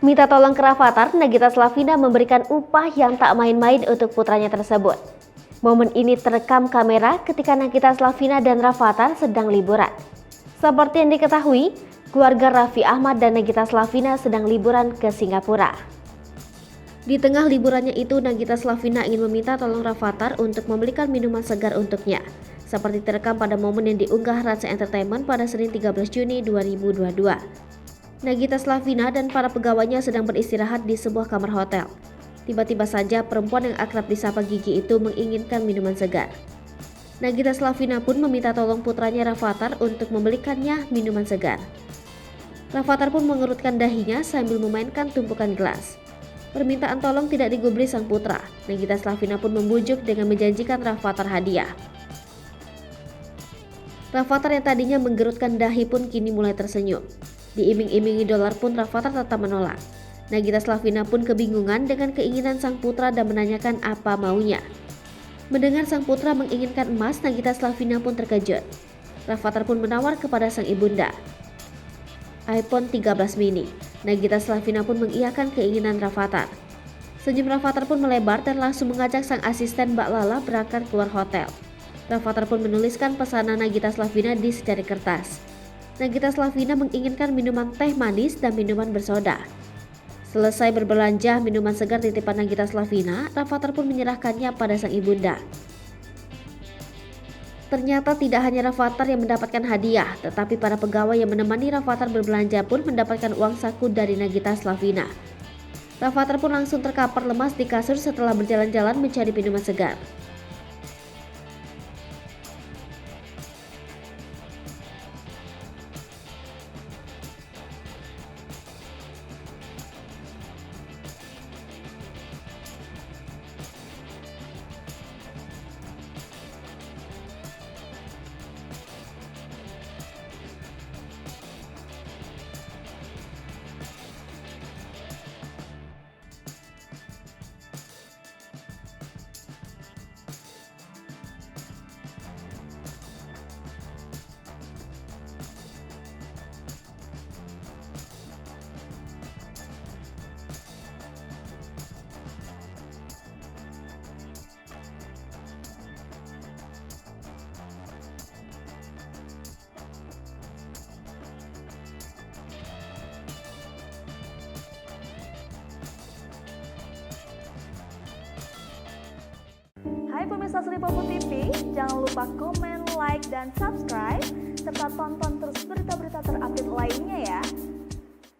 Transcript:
Minta tolong ke Rafathar, Nagita Slavina memberikan upah yang tak main-main untuk putranya tersebut. Momen ini terekam kamera ketika Nagita Slavina dan Rafathar sedang liburan. Seperti yang diketahui, keluarga Raffi Ahmad dan Nagita Slavina sedang liburan ke Singapura. Di tengah liburannya itu, Nagita Slavina ingin meminta tolong Rafathar untuk membelikan minuman segar untuknya. Seperti terekam pada momen yang diunggah Raja Entertainment pada Senin 13 Juni 2022. Nagita Slavina dan para pegawainya sedang beristirahat di sebuah kamar hotel. Tiba-tiba saja perempuan yang akrab disapa Gigi itu menginginkan minuman segar. Nagita Slavina pun meminta tolong putranya Rafathar untuk membelikannya minuman segar. Rafathar pun mengerutkan dahinya sambil memainkan tumpukan gelas. Permintaan tolong tidak digubris sang putra. Nagita Slavina pun membujuk dengan menjanjikan Rafathar hadiah. Rafathar yang tadinya menggerutkan dahi pun kini mulai tersenyum. Diiming-imingi dolar pun Rafathar tetap menolak. Nagita Slavina pun kebingungan dengan keinginan sang putra dan menanyakan apa maunya. Mendengar sang putra menginginkan emas, Nagita Slavina pun terkejut. Rafathar pun menawar kepada sang ibunda iPhone 13 mini. Nagita Slavina pun mengiyakan keinginan Rafathar. Senyum Rafathar pun melebar dan langsung mengajak sang asisten Mbak Lala berangkat keluar hotel. Rafathar pun menuliskan pesanan Nagita Slavina di secari kertas. Nagita Slavina menginginkan minuman teh manis dan minuman bersoda. Selesai berbelanja minuman segar titipan Nagita Slavina, Rafathar pun menyerahkannya pada sang ibunda. Ternyata tidak hanya Rafathar yang mendapatkan hadiah, tetapi para pegawai yang menemani Rafathar berbelanja pun mendapatkan uang saku dari Nagita Slavina. Rafathar pun langsung terkapar lemas di kasur setelah berjalan-jalan mencari minuman segar. Hai pemirsa Sri Popo TV, jangan lupa komen, like, dan subscribe, serta tonton